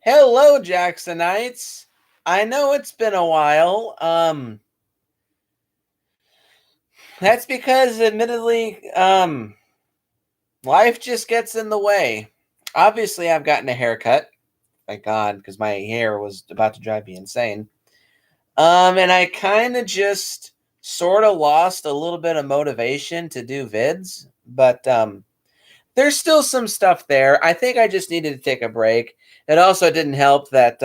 Hello, Jacksonites. I know it's been a while. That's because admittedly, life just gets in the way. Obviously, I've gotten a haircut. Thank God, because my hair was about to drive me insane. And I kind of just sort of lost a little bit of motivation to do vids, but there's still some stuff there. I think I just needed to take a break. It also didn't help that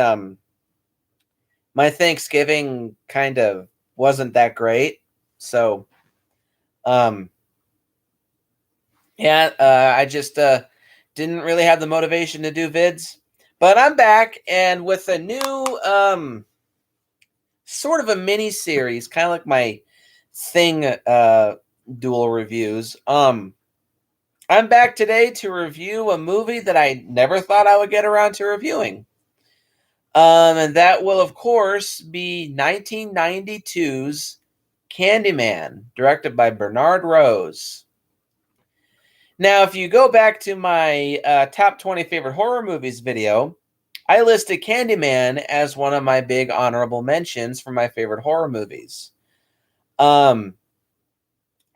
my Thanksgiving kind of wasn't that great. So, um, yeah, I just didn't really have the motivation to do vids. But I'm back and with a new sort of a mini series, kind of like my thing dual reviews. I'm back today to review a movie that I never thought I would get around to reviewing. And that will, of course, be 1992's Candyman, directed by Bernard Rose. Now, if you go back to my top 20 favorite horror movies video, I listed Candyman as one of my big honorable mentions for my favorite horror movies. I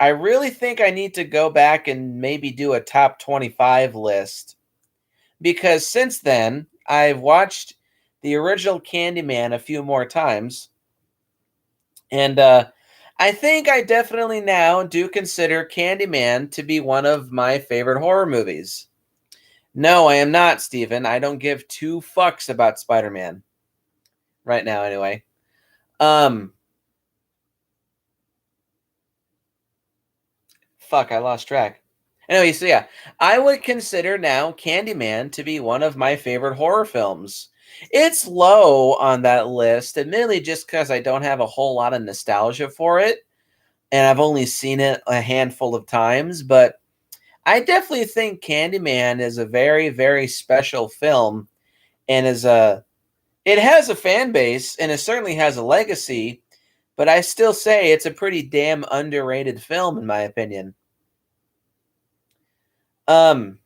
really think I need to go back and maybe do a top 25 list because since then, I've watched the original Candyman a few more times. And I think I definitely now do consider Candyman to be one of my favorite horror movies. No, I am not, Steven. I don't give two fucks about Spider-Man. Right now, anyway. Fuck, I lost track. Anyway, so yeah, I would consider now Candyman to be one of my favorite horror films. It's low on that list, admittedly, just because I don't have a whole lot of nostalgia for it, and I've only seen it a handful of times, but I definitely think Candyman is a very, very special film and it has a fan base and it certainly has a legacy, but I still say it's a pretty damn underrated film in my opinion. Um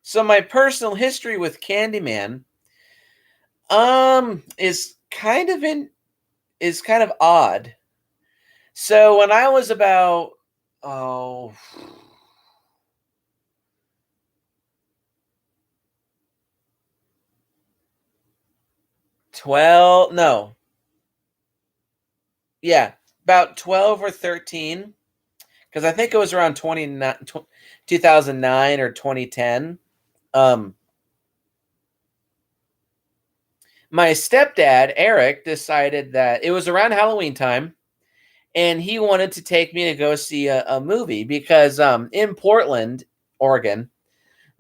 so my personal history with Candyman is kind of odd. So when I was about oh 12 no yeah about 12 or 13 because I think it was around 2009 or 2010. um my stepdad Eric decided that it was around Halloween time and he wanted to take me to go see a movie because in Portland, Oregon,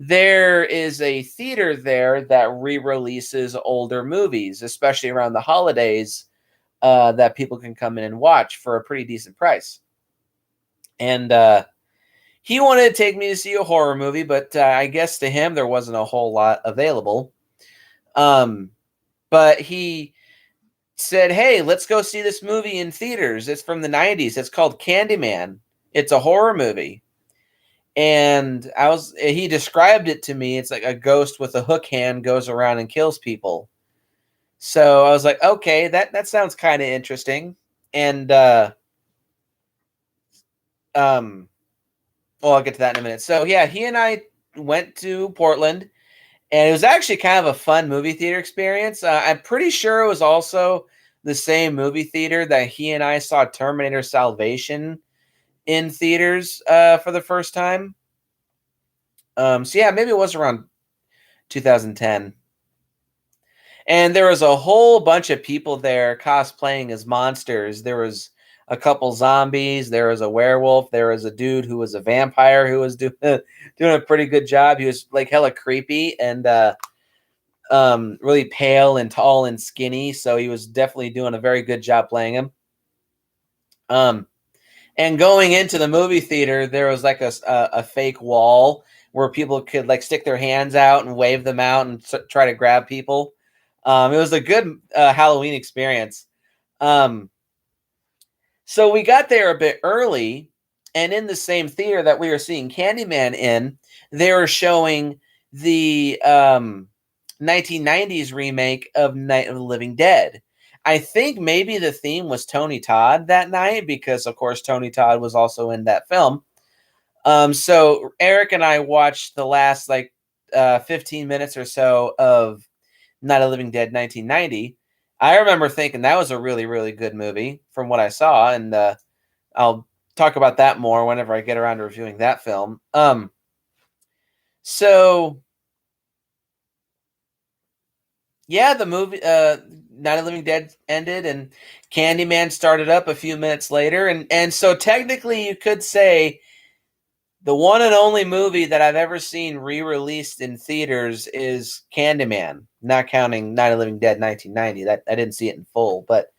there is a theater there that re-releases older movies, especially around the holidays, that people can come in and watch for a pretty decent price. And he wanted to take me to see a horror movie, but I guess to him there wasn't a whole lot available. Um, but he said, "Hey, let's go see this movie in theaters. It's from the 90s. It's called Candyman. It's a horror movie." And he described it to me. It's like a ghost with a hook hand goes around and kills people. So I was like, okay, that sounds kind of interesting. And um well, I'll get to that in a minute. So yeah, he and I went to Portland and it was actually kind of a fun movie theater experience. I'm pretty sure it was also the same movie theater that he and I saw Terminator Salvation in theaters for the first time. So yeah, maybe it was around 2010. And there was a whole bunch of people there cosplaying as monsters. There was a couple zombies. There was a werewolf. There was a dude who was a vampire who was doing a pretty good job. He was like hella creepy and really pale and tall and skinny. So he was definitely doing a very good job playing him. And going into the movie theater, there was like a fake wall where people could like stick their hands out and wave them out and try to grab people. It was a good Halloween experience. Um, so we got there a bit early, and in the same theater that we were seeing Candyman in, they were showing the 1990s remake of Night of the Living Dead. I think maybe the theme was Tony Todd that night because, of course, Tony Todd was also in that film. So Eric and I watched the last 15 minutes or so of Night of the Living Dead 1990. I remember thinking that was a really, really good movie from what I saw, and I'll talk about that more whenever I get around to reviewing that film. So yeah, the movie Night of the Living Dead ended and Candyman started up a few minutes later, and so technically you could say the one and only movie that I've ever seen re-released in theaters is Candyman, not counting Night of the Living Dead 1990. That I didn't see it in full, but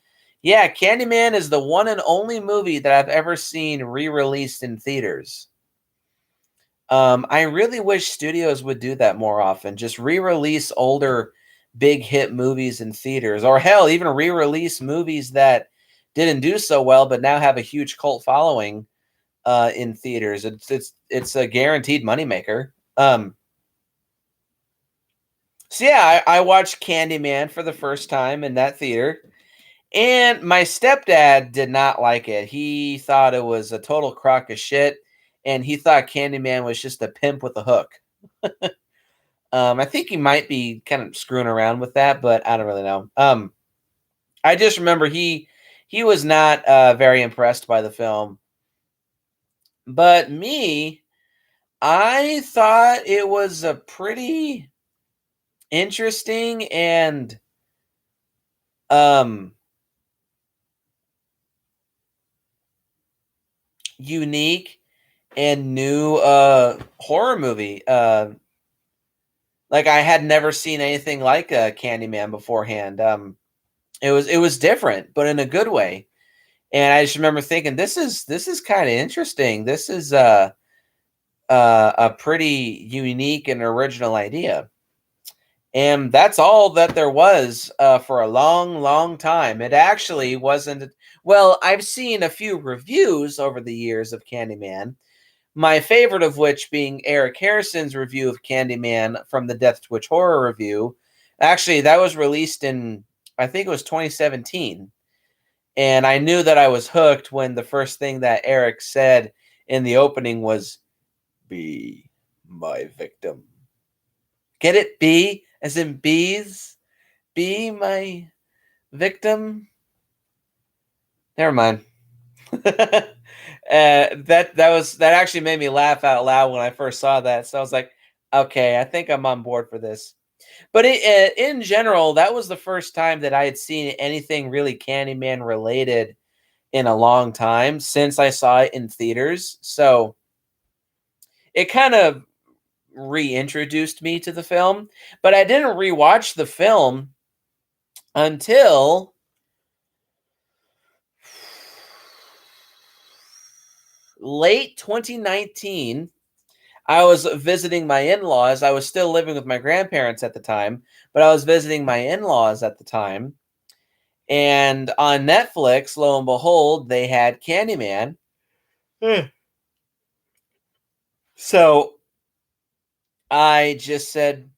yeah, Candyman is the one and only movie that I've ever seen re-released in theaters. I really wish studios would do that more often. Just re-release older big hit movies in theaters, or hell, even re-release movies that didn't do so well but now have a huge cult following in theaters. It's a guaranteed moneymaker. So yeah, I watched Candyman for the first time in that theater, and my stepdad did not like it. He thought it was a total crock of shit, and he thought Candyman was just a pimp with a hook. I think he might be kind of screwing around with that, but I don't really know. I just remember he was not very impressed by the film, but me, I thought it was a pretty interesting and um unique and new horror movie. Like I had never seen anything like Candyman beforehand. It was different, but in a good way. And I just remember thinking, this is kind of interesting. This is a pretty unique and original idea. And that's all that there was for a long, long time. It actually wasn't. Well, I've seen a few reviews over the years of Candyman. My favorite of which being Eric Harrison's review of Candyman from the Death Twitch Horror Review. Actually, that was released in, I think it was 2017. And I knew that I was hooked when the first thing that Eric said in the opening was, "Be my victim." Get it? Be, as in bees? Be my victim? Never mind. That actually made me laugh out loud when I first saw that. So I was like, okay, I think I'm on board for this. But in general, that was the first time that I had seen anything really Candyman related in a long time since I saw it in theaters. So it kind of reintroduced me to the film. But I didn't rewatch the film until late 2019. I was visiting my in-laws. I was still living with my grandparents at the time, but I was visiting my in-laws at the time. And on Netflix, lo and behold, they had Candyman. Hmm. So I just said,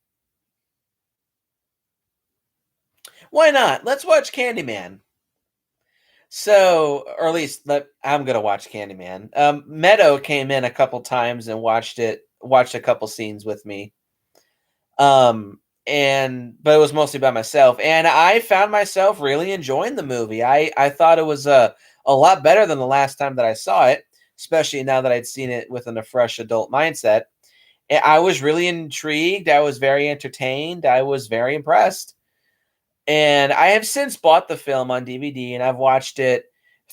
why not? Let's watch Candyman. So, or at least I'm gonna watch Candyman. Meadow came in a couple times and watched a couple scenes with me. But it was mostly by myself, and I found myself really enjoying the movie. I thought it was a lot better than the last time that I saw it, especially now that I'd seen it within a fresh adult mindset. I was really intrigued. I was very entertained. I was very impressed. And I have since bought the film on DVD, and I've watched it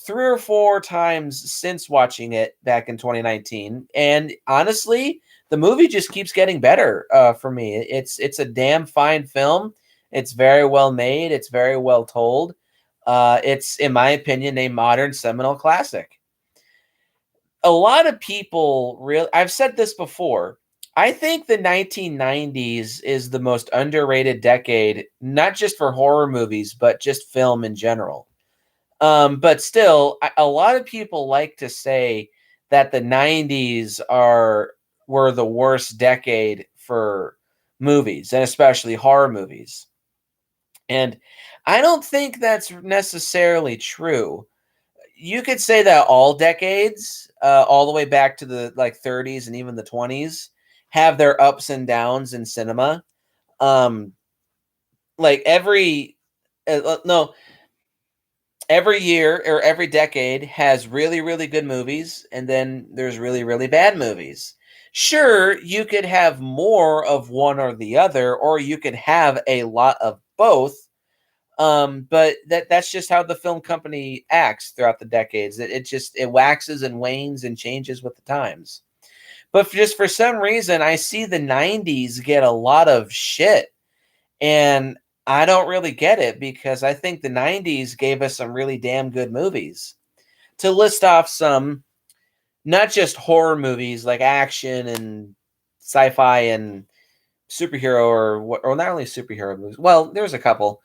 3 or 4 times since watching it back in 2019. And honestly, the movie just keeps getting better for me. It's a damn fine film. It's very well made. It's very well told. It's, in my opinion, a modern seminal classic. A lot of people really, I've said this before. I think the 1990s is the most underrated decade, not just for horror movies, but just film in general. But still, a lot of people like to say that the 90s were the worst decade for movies, and especially horror movies. And I don't think that's necessarily true. You could say that all decades, all the way back to the like 30s and even the 20s, have their ups and downs in cinema. Um, like no, every year or every decade has really, really good movies, and then there's really, really bad movies. Sure, you could have more of one or the other, or you could have a lot of both. But that's just how the film company acts throughout the decades. It waxes and wanes and changes with the times. But just for some reason, I see the '90s get a lot of shit, and I don't really get it because I think the '90s gave us some really damn good movies. To list off some, not just horror movies like action and sci-fi and superhero or not only superhero movies. Well, there's a couple.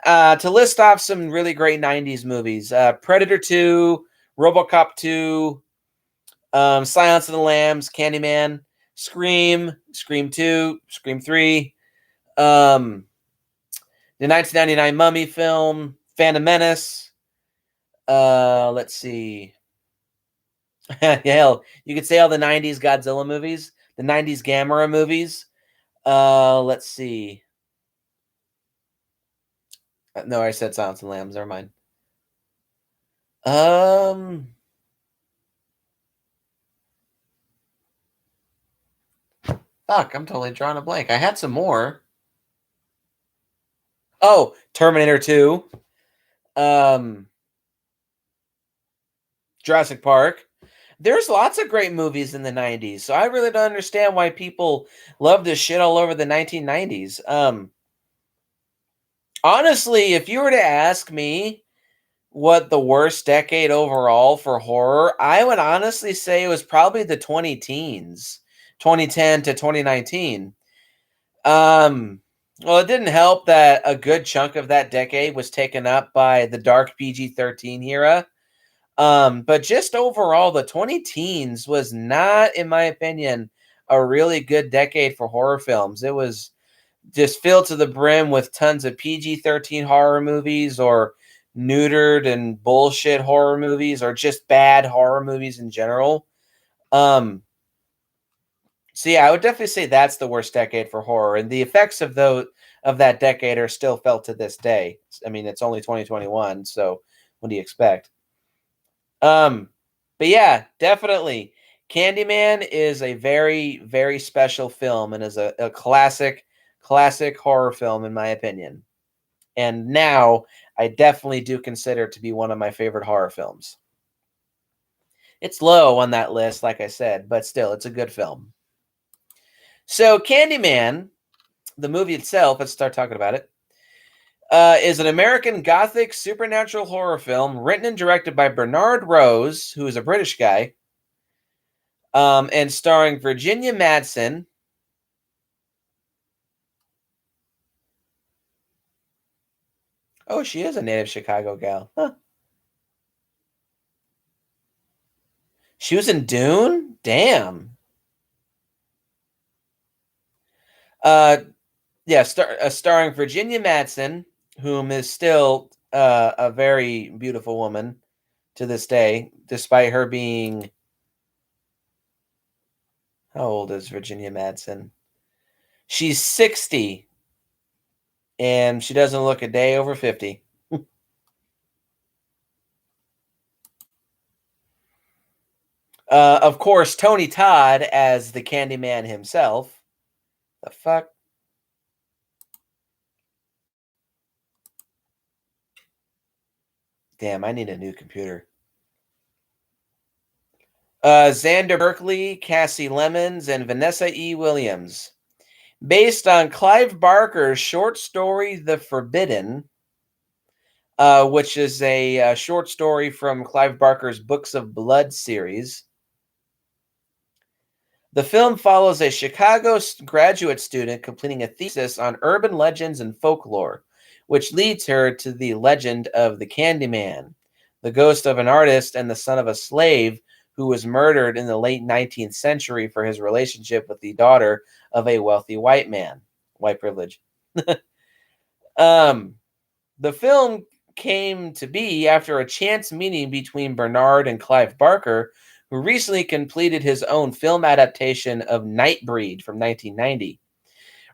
To list off some really great '90s movies: Predator 2, RoboCop 2, Silence of the Lambs, Candyman, Scream, Scream 2, Scream 3, the 1999 Mummy film, Phantom Menace. Let's see. Hell, you could say all the '90s Godzilla movies, the '90s Gamera movies. Let's see. No, I said Silence of the Lambs. Never mind. Um, Fuck, I'm totally drawing a blank. I had some more. Oh, Terminator 2. Um, Jurassic Park. There's lots of great movies in the '90s, so I really don't understand why people love this shit all over the 1990s. Honestly, if you were to ask me what the worst decade overall for horror, I would honestly say it was probably the 20 teens, 2010 to 2019. Well, it didn't help that a good chunk of that decade was taken up by the dark PG-13 era. But just overall, the 20 teens was not, in my opinion, a really good decade for horror films. It was just filled to the brim with tons of PG-13 horror movies or neutered and bullshit horror movies or just bad horror movies in general. Um, so yeah, I would definitely say that's the worst decade for horror, and the effects of that decade are still felt to this day. I mean, it's only 2021, so what do you expect? Um, but yeah, definitely. Candyman is a very, very special film and is a classic horror film, in my opinion. And now I definitely do consider it to be one of my favorite horror films. It's low on that list, like I said, but still, it's a good film. So, Candyman, the movie itself, let's start talking about it, is an American Gothic supernatural horror film written and directed by Bernard Rose, who is a British guy, and starring Virginia Madsen. Oh, she is a native Chicago gal. Huh. She was in Dune? Damn. Uh, yeah, starring Virginia Madsen, whom is still a very beautiful woman to this day, despite her being. How old is Virginia Madsen? She's 60, and she doesn't look a day over 50. Of course, Tony Todd as the Candyman himself. The fuck? Damn, I need a new computer. Xander Berkeley, Cassie Lemons, and Vanessa E. Williams. Based on Clive Barker's short story, The Forbidden, which is a short story from Clive Barker's Books of Blood series. The film follows a Chicago graduate student completing a thesis on urban legends and folklore, which leads her to the legend of the Candyman, the ghost of an artist and the son of a slave who was murdered in the late 19th century for his relationship with the daughter of a wealthy white man. white privilege. um, the film came to be after a chance meeting between Bernard and Clive Barker, who recently completed his own film adaptation of Nightbreed from 1990.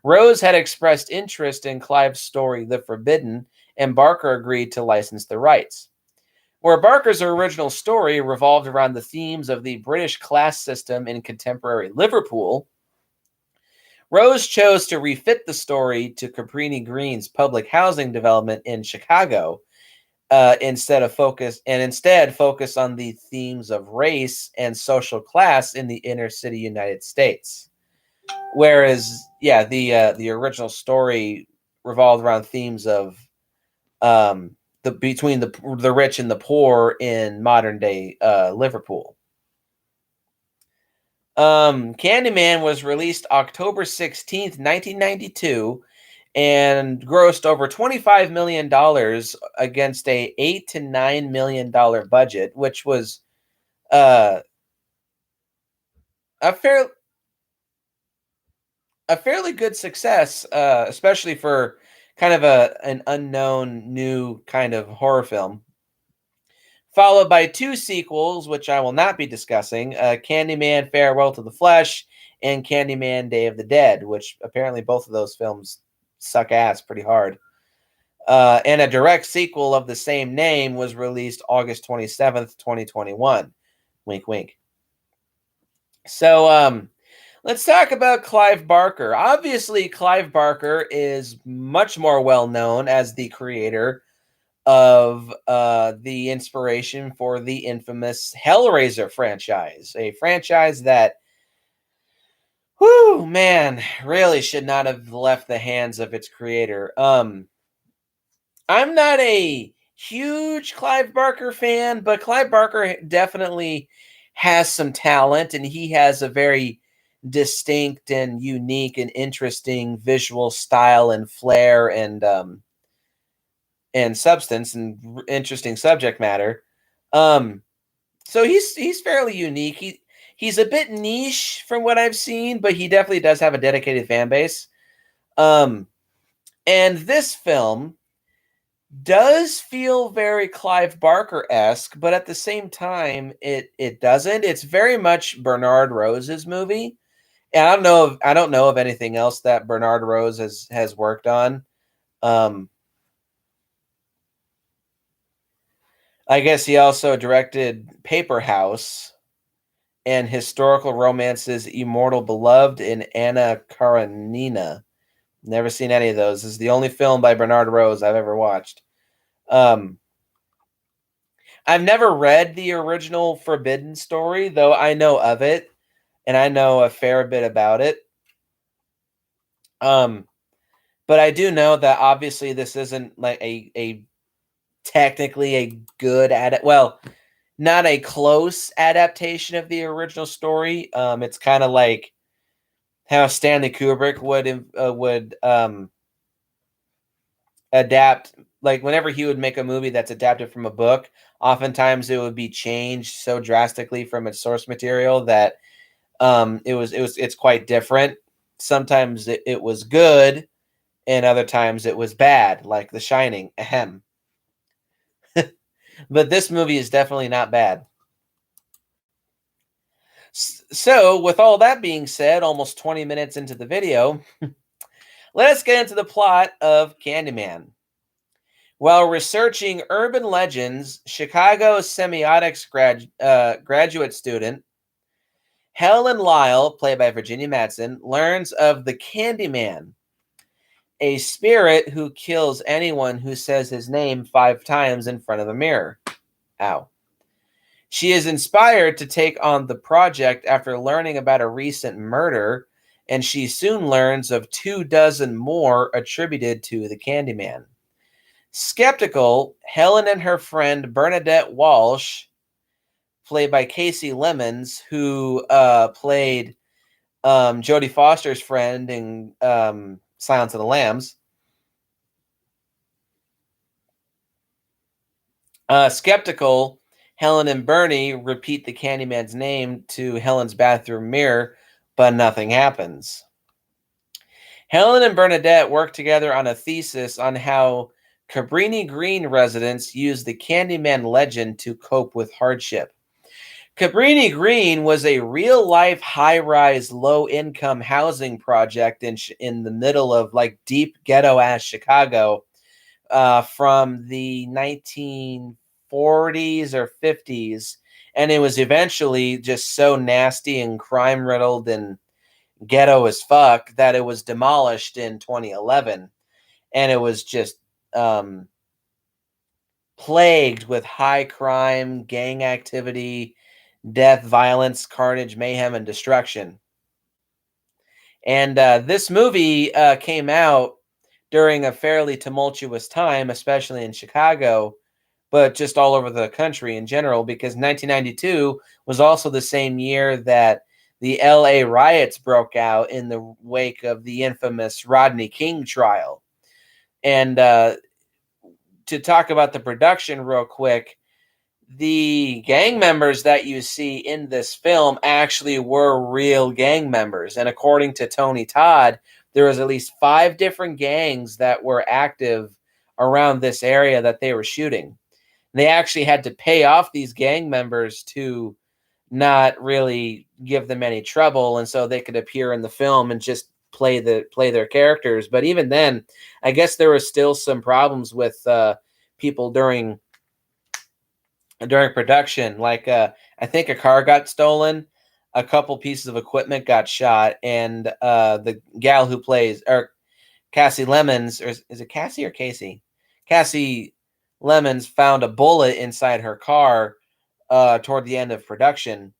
Rose had expressed interest in Clive's story, The Forbidden, and Barker agreed to license the rights. Where Barker's original story revolved around the themes of the British class system in contemporary Liverpool, Rose chose to refit the story to Cabrini Green's public housing development in Chicago, instead focus on the themes of race and social class in the inner city United States. Whereas, yeah, the original story revolved around themes of between the rich and the poor in modern day Liverpool. Candyman was released October 16th, 1992, and grossed over $25 million against a $8 to $9 million budget, which was uh, a fairly good success, especially for kind of an unknown new kind of horror film. Followed by two sequels, which I will not be discussing: Candyman: Farewell to the Flesh and Candyman: Day of the Dead, which apparently both of those films suck ass pretty hard. And a direct sequel of the same name was released August 27th, 2021. Wink, wink. So, let's talk about Clive Barker. Obviously, Clive Barker is much more well known as the creator of the inspiration for the infamous Hellraiser franchise, a franchise that, whoo, man, really should not have left the hands of its creator. I'm not a huge Clive Barker fan, but Clive Barker definitely has some talent, and he has a very distinct and unique and interesting visual style and flair and substance and interesting subject matter. Um, so he's fairly unique. He's a bit niche from what I've seen, but he definitely does have a dedicated fan base. Um, and this film does feel very Clive Barker-esque, but at the same time, it doesn't. It's very much Bernard Rose's movie. And I don't know of anything else that Bernard Rose has worked on. Um, I guess he also directed Paper House and historical romances Immortal Beloved and Anna Karenina. Never seen any of those. This is the only film by Bernard Rose I've ever watched. Um, I've never read the original Forbidden story, though I know of it, and I know a fair bit about it. Um, but I do know that obviously this isn't like a technically a good well, not a close adaptation of the original story. It's kind of like how Stanley Kubrick would adapt, like whenever he would make a movie that's adapted from a book, oftentimes it would be changed so drastically from its source material that it's quite different. Sometimes it was good, and other times it was bad, like The Shining. Ahem. But this movie is definitely not bad. So, with all that being said, almost 20 minutes into the video, let us get into the plot of Candyman. While researching urban legends, Chicago semiotics graduate student Helen Lyle, played by Virginia Madsen, learns of the Candyman, a spirit who kills anyone who says his name 5 times in front of a mirror. Ow. She is inspired to take on the project after learning about a recent murder, and she soon learns of 24 more attributed to the Candyman. Skeptical, Helen and her friend Bernadette Walsh, played by Casey Lemons, who played Jodie Foster's friend in Silence of the Lambs. Skeptical, Helen and Bernie repeat the Candyman's name to Helen's bathroom mirror, but nothing happens. Helen and Bernadette worked together on a thesis on how Cabrini Green residents used the Candyman legend to cope with hardship. Cabrini Green was a real life high rise, low income housing project in the middle of like deep ghetto ass Chicago from the 1940s or 50s. And it was eventually just so nasty and crime riddled and ghetto as fuck that it was demolished in 2011. And it was just um, plagued with high crime, gang activity, death, violence, carnage, mayhem, and destruction. And this movie came out during a fairly tumultuous time, especially in Chicago, but just all over the country in general, because 1992 was also the same year that the LA riots broke out in the wake of the infamous Rodney King trial. And to talk about the production real quick, the gang members that you see in this film actually were real gang members. And according to Tony Todd, there was at least 5 different gangs that were active around this area that they were shooting. They actually had to pay off these gang members to not really give them any trouble, and so they could appear in the film and just play their characters. But even then, I guess there was still some problems with people during production. Like I think a car got stolen, a couple pieces of equipment got shot, and the gal who plays or Cassie Lemons, or is it Cassie or Casey? Cassie Lemons found a bullet inside her car toward the end of production.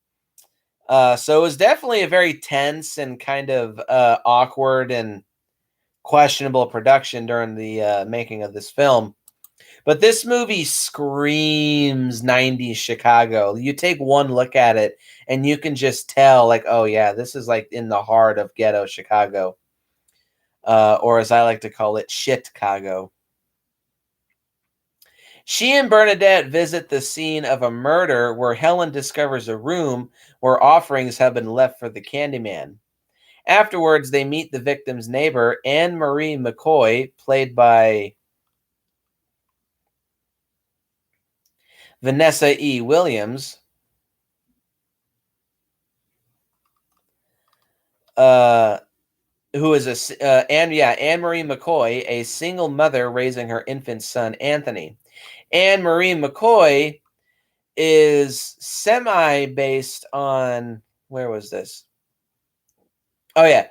So it was definitely a very tense and kind of awkward and questionable production during the making of this film. But this movie screams 90s Chicago. You take one look at it and you can just tell, like, oh, yeah, this is like in the heart of ghetto Chicago. Or as I like to call it, shit-Chicago. She and Bernadette visit the scene of a murder where Helen discovers a room where offerings have been left for the Candyman. Afterwards, they meet the victim's neighbor, Anne Marie McCoy, played by Vanessa E. Williams, who is Anne Marie McCoy, a single mother raising her infant son, Anthony. Anne Marie McCoy is semi based on, where was this? Oh yeah.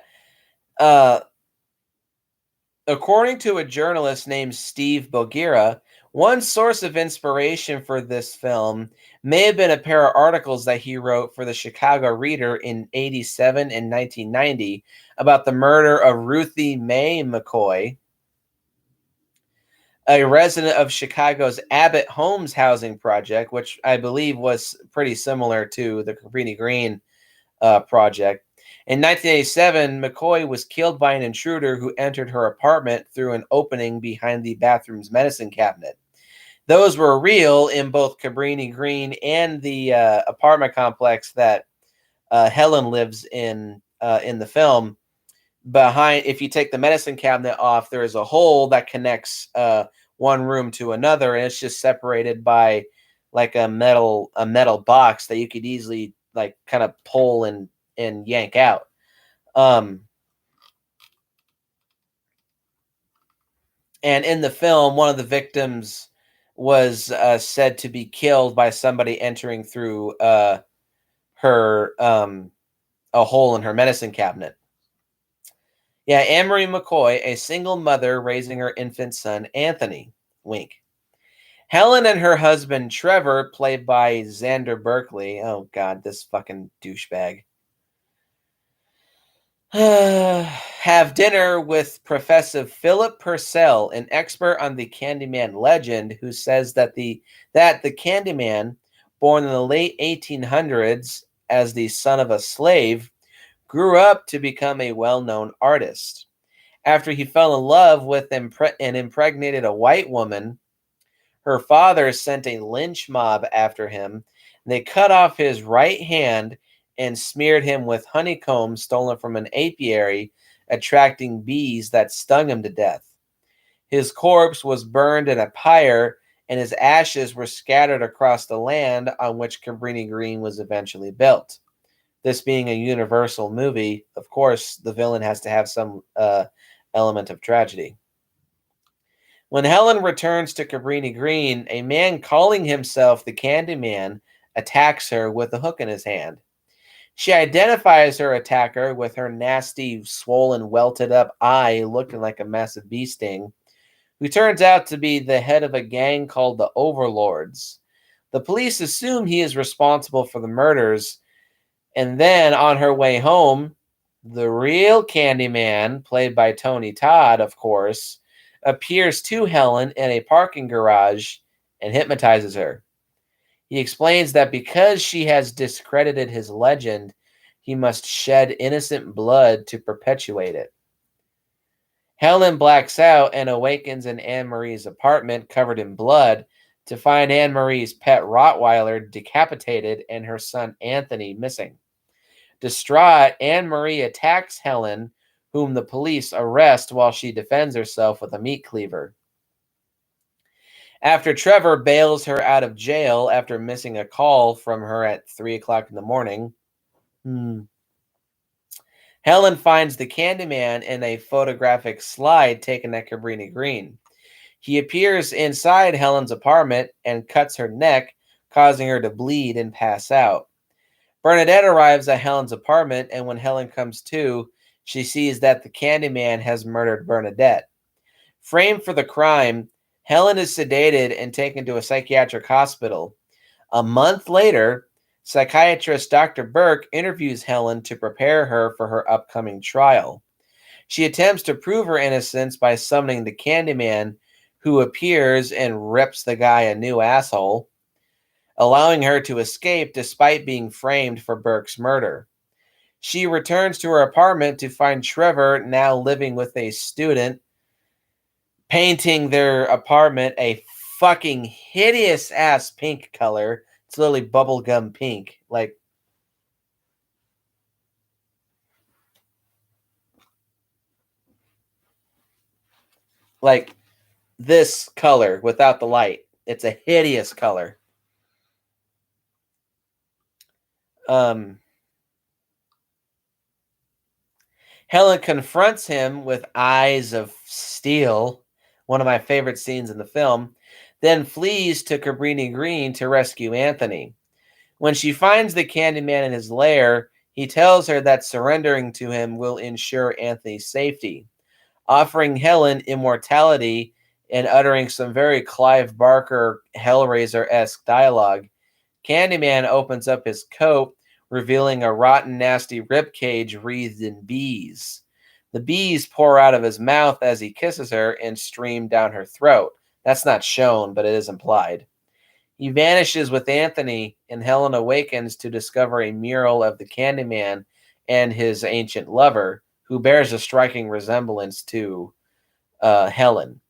According to a journalist named Steve Bogira, one source of inspiration for this film may have been a pair of articles that he wrote for the Chicago Reader in 87 and 1990 about the murder of Ruthie Mae McCoy, a resident of Chicago's Abbott Homes housing project, which I believe was pretty similar to the Cabrini Green project. In 1987, McCoy was killed by an intruder who entered her apartment through an opening behind the bathroom's medicine cabinet. Those were real in both Cabrini Green and the apartment complex that Helen lives in the film. Behind, if you take the medicine cabinet off, there is a hole that connects one room to another, and it's just separated by like a metal box that you could easily like kind of pull and yank out. And in the film, one of the victims was said to be killed by somebody entering through her a hole in her medicine cabinet. Yeah, Anne-Marie McCoy, a single mother raising her infant son, Anthony. Wink. Helen and her husband, Trevor, played by Xander Berkeley. Oh, God, this fucking douchebag. Have dinner with Professor Philip Purcell, an expert on the Candyman legend, who says that the Candyman, born in the late 1800s as the son of a slave, grew up to become a well-known artist. After he fell in love with and impregnated a white woman, her father sent a lynch mob after him. They cut off his right hand and smeared him with honeycomb stolen from an apiary attracting bees that stung him to death. His corpse was burned in a pyre, and his ashes were scattered across the land on which Cabrini Green was eventually built. This being a Universal movie, of course, the villain has to have some element of tragedy. When Helen returns to Cabrini Green, a man calling himself the Candyman attacks her with a hook in his hand. She identifies her attacker with her nasty, swollen, welted up eye looking like a massive bee sting, who turns out to be the head of a gang called the Overlords. The police assume he is responsible for the murders, and then on her way home, the real Candyman, played by Tony Todd, of course, appears to Helen in a parking garage and hypnotizes her. He explains that because she has discredited his legend, he must shed innocent blood to perpetuate it. Helen blacks out and awakens in Anne Marie's apartment covered in blood to find Anne Marie's pet Rottweiler decapitated and her son Anthony missing. Distraught, Anne Marie attacks Helen, whom the police arrest while she defends herself with a meat cleaver. After Trevor bails her out of jail after missing a call from her at 3 o'clock in the morning, Helen finds the Candyman in a photographic slide taken at Cabrini Green. He appears inside Helen's apartment and cuts her neck, causing her to bleed and pass out. Bernadette arrives at Helen's apartment, and when Helen comes to, she sees that the Candyman has murdered Bernadette. Framed for the crime, Helen is sedated and taken to a psychiatric hospital. A month later, psychiatrist Dr. Burke interviews Helen to prepare her for her upcoming trial. She attempts to prove her innocence by summoning the Candyman, who appears and rips the guy a new asshole, allowing her to escape despite being framed for Burke's murder. She returns to her apartment to find Trevor now living with a student, painting their apartment a fucking hideous ass pink color. It's literally bubblegum pink. Like this color without the light. It's a hideous color. Helen confronts him with eyes of steel, one of my favorite scenes in the film, then flees to Cabrini Green to rescue Anthony. When she finds the Candyman in his lair, he tells her that surrendering to him will ensure Anthony's safety, offering Helen immortality and uttering some very Clive Barker Hellraiser-esque dialogue. Candyman opens up his coat, revealing a rotten, nasty ribcage wreathed in bees. The bees pour out of his mouth as he kisses her and stream down her throat. That's not shown, but it is implied. He vanishes with Anthony, and Helen awakens to discover a mural of the Candyman and his ancient lover, who bears a striking resemblance to Helen,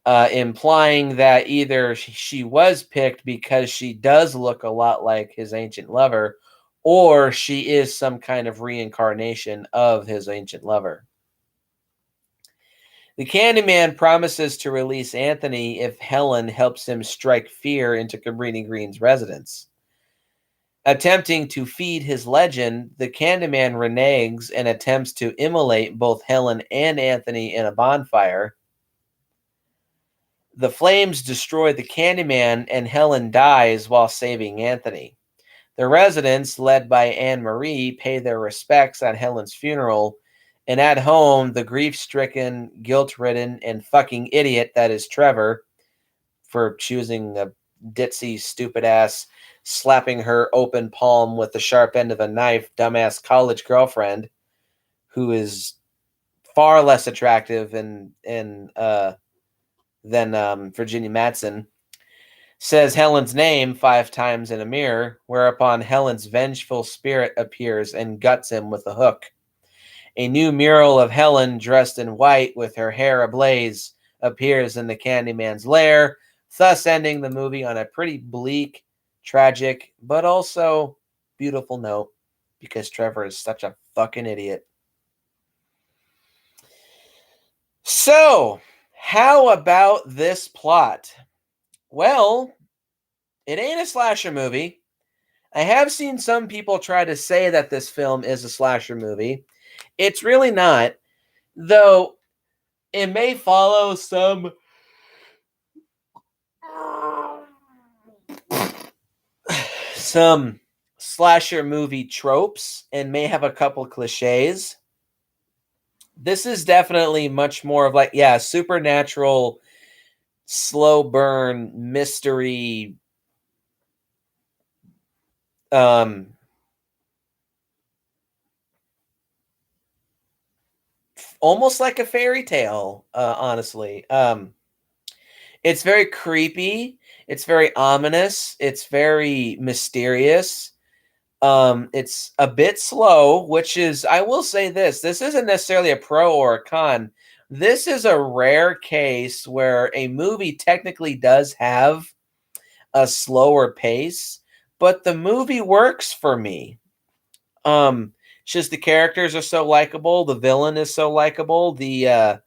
implying that either she was picked because she does look a lot like his ancient lover, or she is some kind of reincarnation of his ancient lover. The Candyman promises to release Anthony if Helen helps him strike fear into Cabrini Green's residence. Attempting to feed his legend, the Candyman reneges and attempts to immolate both Helen and Anthony in a bonfire. The flames destroy the Candyman, and Helen dies while saving Anthony. The residents, led by Anne Marie, pay their respects at Helen's funeral, and at home, the grief-stricken, guilt-ridden, and fucking idiot that is Trevor, for choosing a ditzy, stupid-ass, slapping her open palm with the sharp end of a knife, dumbass college girlfriend, who is far less attractive than Virginia Madsen, says Helen's name 5 times in a mirror, whereupon Helen's vengeful spirit appears and guts him with a hook. A new mural of Helen dressed in white with her hair ablaze appears in the Candyman's lair, thus ending the movie on a pretty bleak, tragic, but also beautiful note, because Trevor is such a fucking idiot. So, how about this plot? Well, it ain't a slasher movie. I have seen some people try to say that this film is a slasher movie. It's really not, though it may follow some slasher movie tropes and may have a couple cliches. This is definitely much more of like, yeah, supernatural, slow burn, mystery, um, almost like a fairy tale, honestly. It's very creepy, it's very ominous, it's very mysterious. It's a bit slow, which is, I will say this isn't necessarily a pro or a con. This is a rare case where a movie technically does have a slower pace, but the movie works for me. It's just the characters are so likable, the villain is so likable, the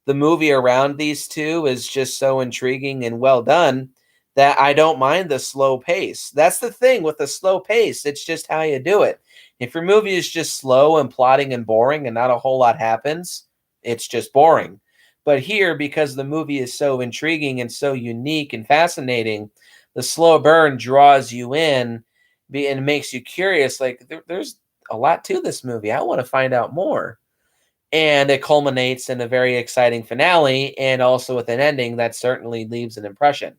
movie around these two is just so intriguing and well done that I don't mind the slow pace. That's the thing with the slow pace. It's just how you do it. If your movie is just slow and plotting and boring and not a whole lot happens, it's just boring. But here, because the movie is so intriguing and so unique and fascinating, the slow burn draws you in and makes you curious. Like, there's a lot to this movie. I want to find out more, and it culminates in a very exciting finale and also with an ending that certainly leaves an impression.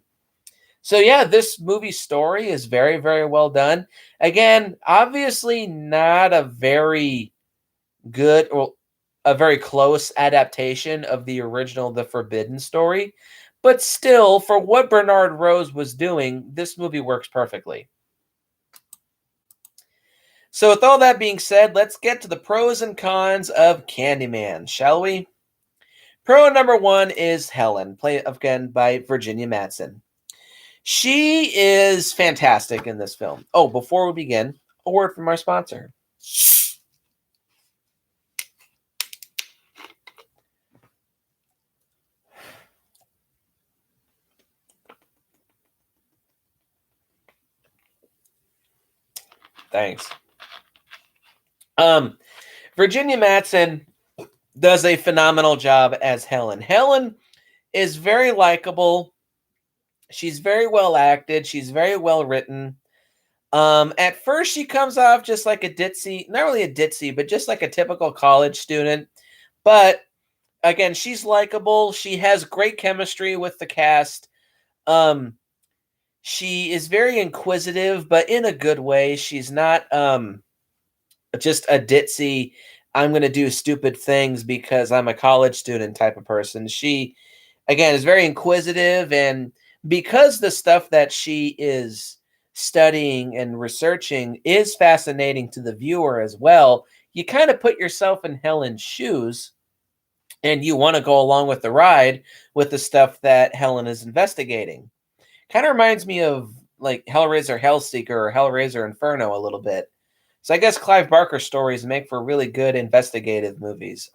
So yeah, this movie story is very, very well done. Again, obviously not a very good or a very close adaptation of the original The Forbidden Story, but still, for what Bernard Rose was doing, this movie works perfectly. So with all that being said, let's get to the pros and cons of Candyman, shall we? Pro number one is Helen, played again by Virginia Madsen. She is fantastic in this film. Oh, before we begin, a word from our sponsor. Thanks. Virginia Madsen does a phenomenal job as Helen. Helen is very likable. She's very well acted. She's very well written. At first, she comes off just like a ditzy, not really a ditzy, but just like a typical college student. But again, she's likable. She has great chemistry with the cast. Um, she is very inquisitive, but in a good way. She's not just a ditzy, I'm going to do stupid things because I'm a college student type of person. She, again, is very inquisitive, and because the stuff that she is studying and researching is fascinating to the viewer as well, you kind of put yourself in Helen's shoes and you want to go along with the ride with the stuff that Helen is investigating. Kind of reminds me of like Hellraiser Hellseeker or Hellraiser Inferno a little bit. So I guess Clive Barker stories make for really good investigative movies.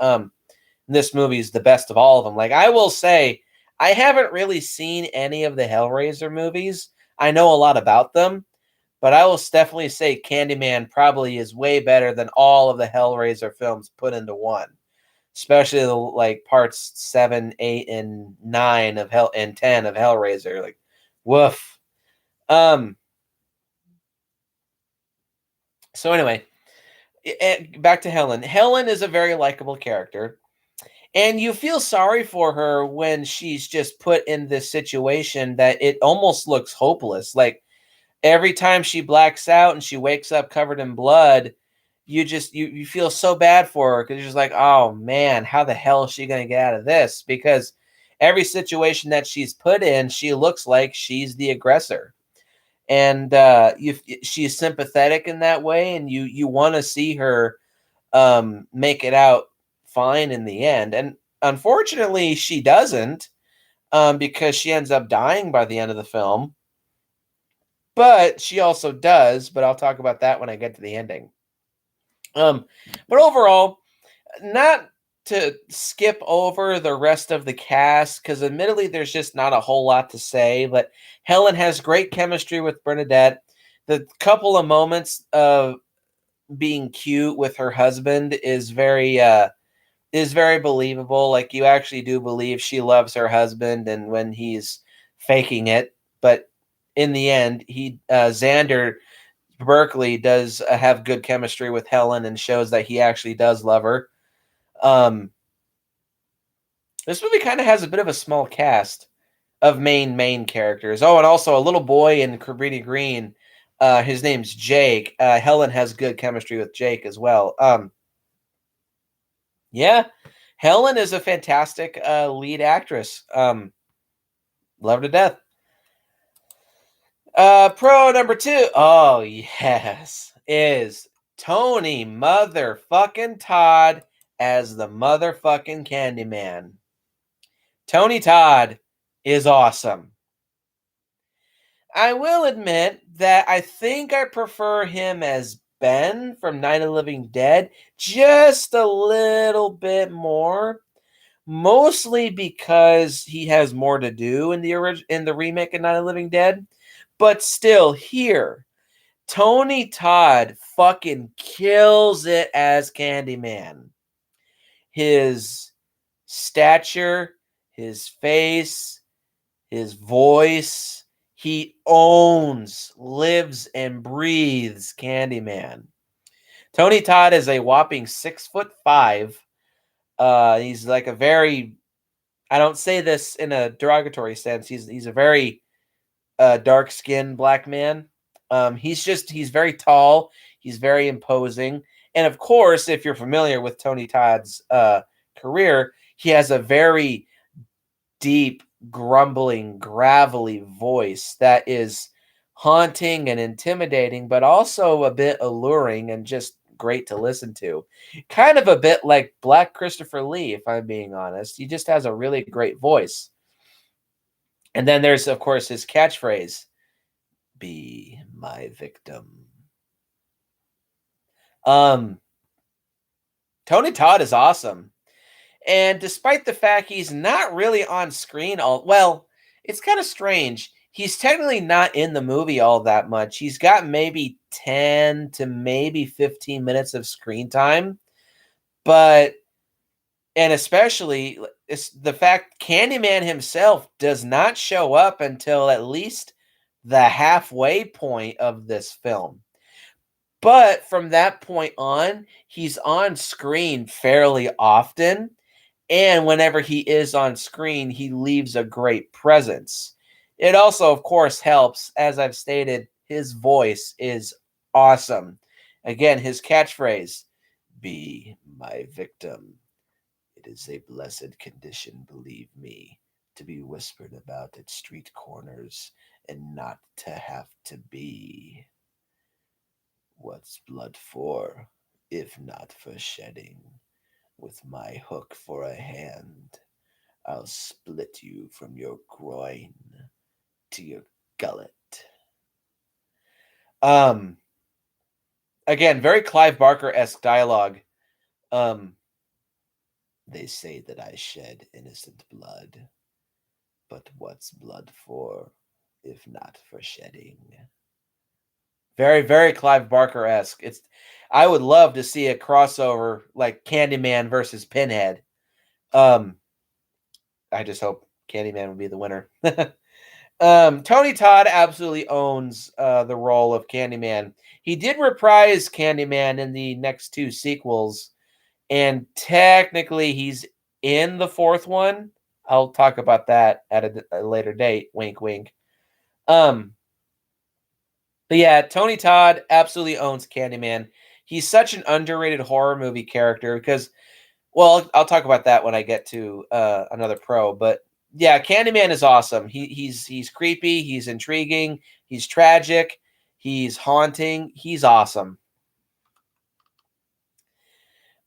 This movie is the best of all of them. Like, I will say, I haven't really seen any of the Hellraiser movies. I know a lot about them, but I will definitely say Candyman probably is way better than all of the Hellraiser films put into one. Especially the like parts 7, 8, and 9 of Hell and 10 of Hellraiser. Like, woof. Um. So anyway, back to Helen. Helen is a very likable character, and you feel sorry for her when she's just put in this situation that it almost looks hopeless. Like every time she blacks out and she wakes up covered in blood, you feel so bad for her because you're just like, oh man, how the hell is she going to get out of this? Because every situation that she's put in, she looks like she's the aggressor, and she's sympathetic in that way, and you want to see her make it out fine in the end. And unfortunately, she doesn't, because she ends up dying by the end of the film. But she also does. But I'll talk about that when I get to the ending. But overall, not to skip over the rest of the cast because admittedly there's just not a whole lot to say, but Helen has great chemistry with Bernadette. The couple of moments of being cute with her husband is very believable. Like you actually do believe she loves her husband and when he's faking it, but in the end, he Xander Berkeley does have good chemistry with Helen and shows that he actually does love her. Um, this movie kind of has a bit of a small cast of main characters. Oh, and also a little boy in Cabrini Green. His name's Jake. Helen has good chemistry with Jake as well. Yeah, Helen is a fantastic lead actress. Love her to death. Pro number 2. Oh yes, is Tony motherfucking Todd as the motherfucking Candyman. Tony Todd is awesome. I will admit that I think I prefer him as Ben from Night of the Living Dead just a little bit more, mostly because he has more to do in the remake of Night of the Living Dead. But still, here, Tony Todd fucking kills it as Candyman. His stature, his face, his voice, he owns, lives, and breathes Candyman. Tony Todd is a whopping 6'5". He's like a very, I don't say this in a derogatory sense. He's a very dark skinned black man. He's very tall. He's very imposing. And of course, if you're familiar with Tony Todd's career, he has a very deep, grumbling, gravelly voice that is haunting and intimidating, but also a bit alluring and just great to listen to. Kind of a bit like Black Christopher Lee, if I'm being honest. He just has a really great voice. And then there's, of course, his catchphrase, "Be my victim." Um, Tony Todd is awesome. And despite the fact he's not really on screen it's kind of strange. He's technically not in the movie all that much. He's got maybe 10 to maybe 15 minutes of screen time. But and especially it's the fact Candyman himself does not show up until at least the halfway point of this film. But from that point on, he's on screen fairly often. And whenever he is on screen, he leaves a great presence. It also, of course, helps. As I've stated, his voice is awesome. Again, his catchphrase, "Be my victim. It is a blessed condition, believe me, to be whispered about at street corners and not to have to be. What's blood for, if not for shedding? With my hook for a hand, I'll split you from your groin to your gullet." Um, Again, very Clive Barker-esque dialogue. They say that I shed innocent blood, but what's blood for, if not for shedding? Very, very Clive Barker-esque. I would love to see a crossover like Candyman versus Pinhead. I just hope Candyman would be the winner. Tony Todd absolutely owns the role of Candyman. He did reprise Candyman in the next 2 sequels, and technically he's in the 4th one. I'll talk about that at a later date. Wink, wink. But yeah, Tony Todd absolutely owns Candyman. He's such an underrated horror movie character because, well, I'll talk about that when I get to another pro. But yeah, Candyman is awesome. He's creepy. He's intriguing. He's tragic. He's haunting. He's awesome.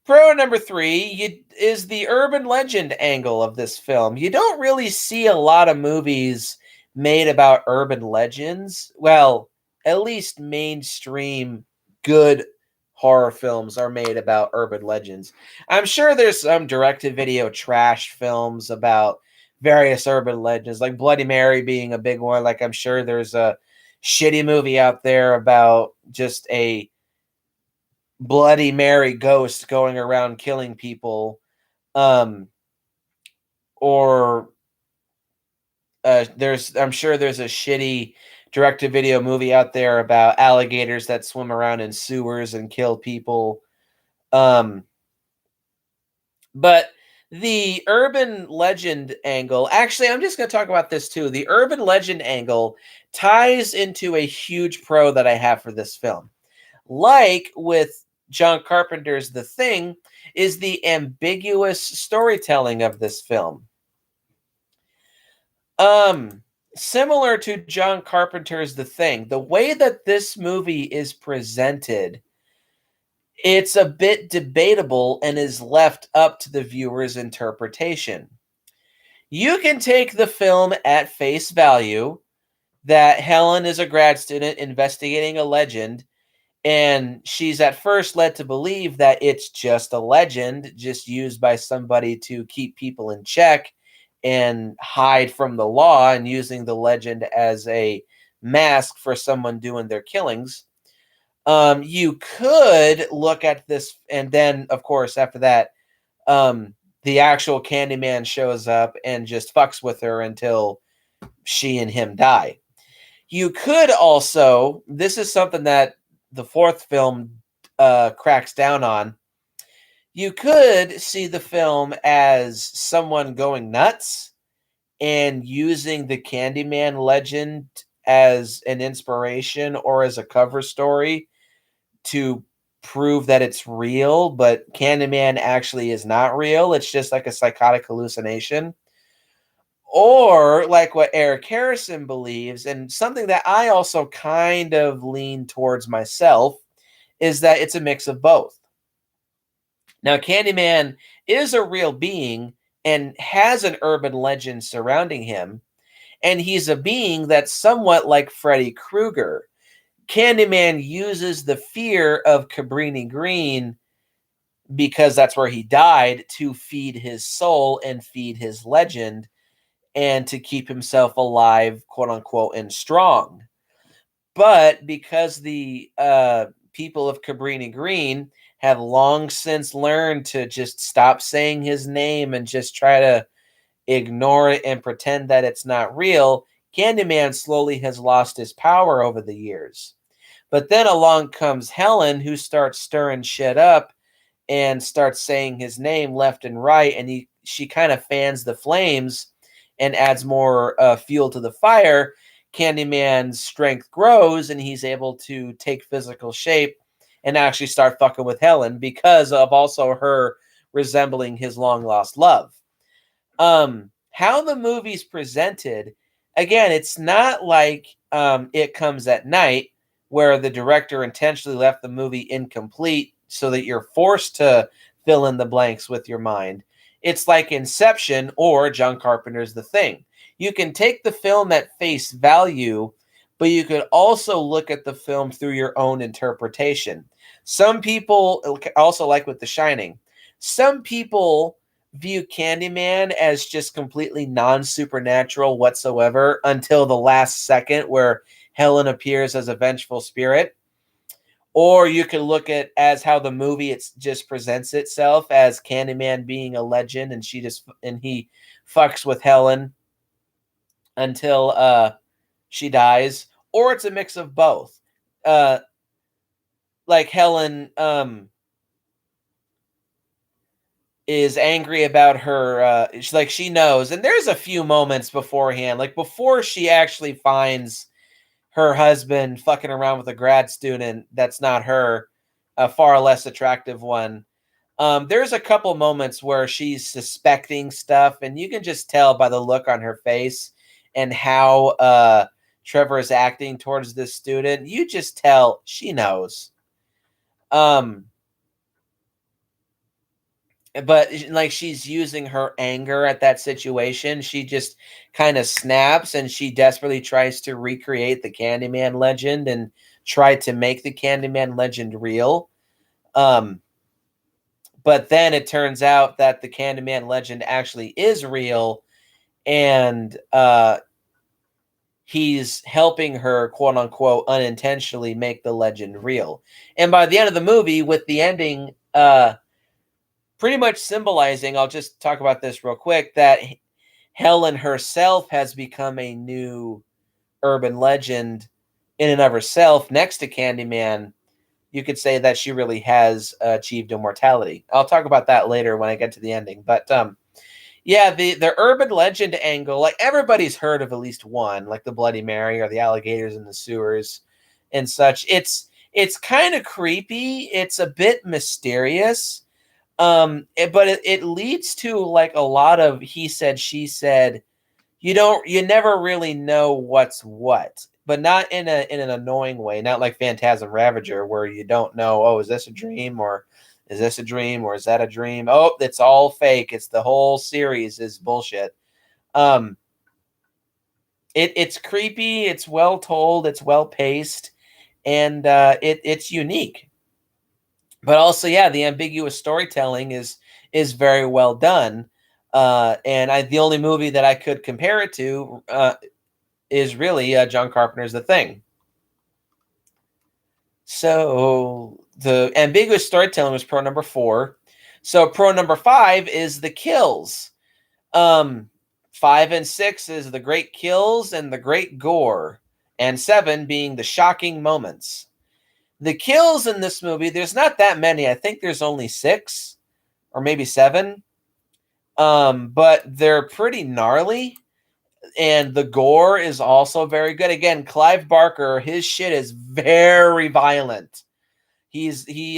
Pro number 3 is the urban legend angle of this film. You don't really see a lot of movies made about urban legends. Well, at least mainstream good horror films are made about urban legends. I'm sure there's some direct-to-video trash films about various urban legends, like Bloody Mary being a big one. Like I'm sure there's a shitty movie out there about just a Bloody Mary ghost going around killing people. Um, or I'm sure there's a shitty direct-to-video movie out there about alligators that swim around in sewers and kill people. Um, but the urban legend angle, actually, I'm just going to talk about this too. The urban legend angle ties into a huge pro that I have for this film. Like with John Carpenter's The Thing, is the ambiguous storytelling of this film. Similar to John Carpenter's The Thing, the way that this movie is presented, it's a bit debatable and is left up to the viewer's interpretation. You can take the film at face value that Helen is a grad student investigating a legend, and she's at first led to believe that it's just a legend, just used by somebody to keep people in check and hide from the law, and using the legend as a mask for someone doing their killings. You could look at this, and then, of course, after that, the actual Candyman shows up and just fucks with her until she and him die. You could also, this is something that the fourth film cracks down on. You could see the film as someone going nuts and using the Candyman legend as an inspiration or as a cover story to prove that it's real, but Candyman actually is not real. It's just like a psychotic hallucination. Or like what Eric Harrison believes, and something that I also kind of lean towards myself, is that it's a mix of both. Now, Candyman is a real being and has an urban legend surrounding him, and he's a being that's somewhat like Freddy Krueger. Candyman uses the fear of Cabrini Green, because that's where he died, to feed his soul and feed his legend and to keep himself alive, quote unquote, and strong. But because the people of Cabrini Green have long since learned to just stop saying his name and just try to ignore it and pretend that it's not real, Candyman slowly has lost his power over the years. But then along comes Helen, who starts stirring shit up and starts saying his name left and right, and she kind of fans the flames and adds more fuel to the fire. Candyman's strength grows, and he's able to take physical shape and actually start fucking with Helen because of also her resembling his long lost love. How the movie's presented, again, it's not like It Comes at Night, where the director intentionally left the movie incomplete so that you're forced to fill in the blanks with your mind. It's like Inception or John Carpenter's The Thing. You can take the film at face value, but you could also look at the film through your own interpretation. Some people, also like with The Shining, some people view Candyman as just completely non-supernatural whatsoever until the last second where Helen appears as a vengeful spirit. Or you can look at as how the movie just presents itself as Candyman being a legend, and he fucks with Helen until she dies. Or it's a mix of both. Like Helen is angry about her she knows, and there's a few moments beforehand, like before she actually finds her husband fucking around with a grad student that's not her, a far less attractive one. There's a couple moments where she's suspecting stuff, and you can just tell by the look on her face and how Trevor is acting towards this student. You just tell she knows. But like she's using her anger at that situation. She just kind of snaps, and she desperately tries to recreate the Candyman legend and try to make the Candyman legend real. Um, but then it turns out that the Candyman legend actually is real, and he's helping her, quote unquote, unintentionally make the legend real. And by the end of the movie, with the ending pretty much symbolizing, I'll just talk about this real quick, that Helen herself has become a new urban legend in and of herself next to Candyman. You could say that she really has achieved immortality. I'll talk about that later when I get to the ending. But yeah, the urban legend angle, like everybody's heard of at least one, like the Bloody Mary or the alligators in the sewers and such. It's kind of creepy. It's a bit mysterious. But it leads to like a lot of he said, she said. You never really know what's what, but not in an annoying way, not like Phantasm Ravager where you don't know, oh, is this a dream, or is this a dream, or is that a dream? Oh, it's all fake. It's the whole series is bullshit. Um it's creepy, it's well told, it's well paced, and it's unique. But also, yeah, the ambiguous storytelling is very well done. And the only movie that I could compare it to is really John Carpenter's The Thing. So the ambiguous storytelling was pro number 4. So pro number 5 is the kills. 5 and 6 is the great kills and the great gore, and 7 being the shocking moments. The kills in this movie, there's not that many. I think there's only 6 or maybe 7. But they're pretty gnarly, and the gore is also very good. Again, Clive Barker, his shit is very violent. He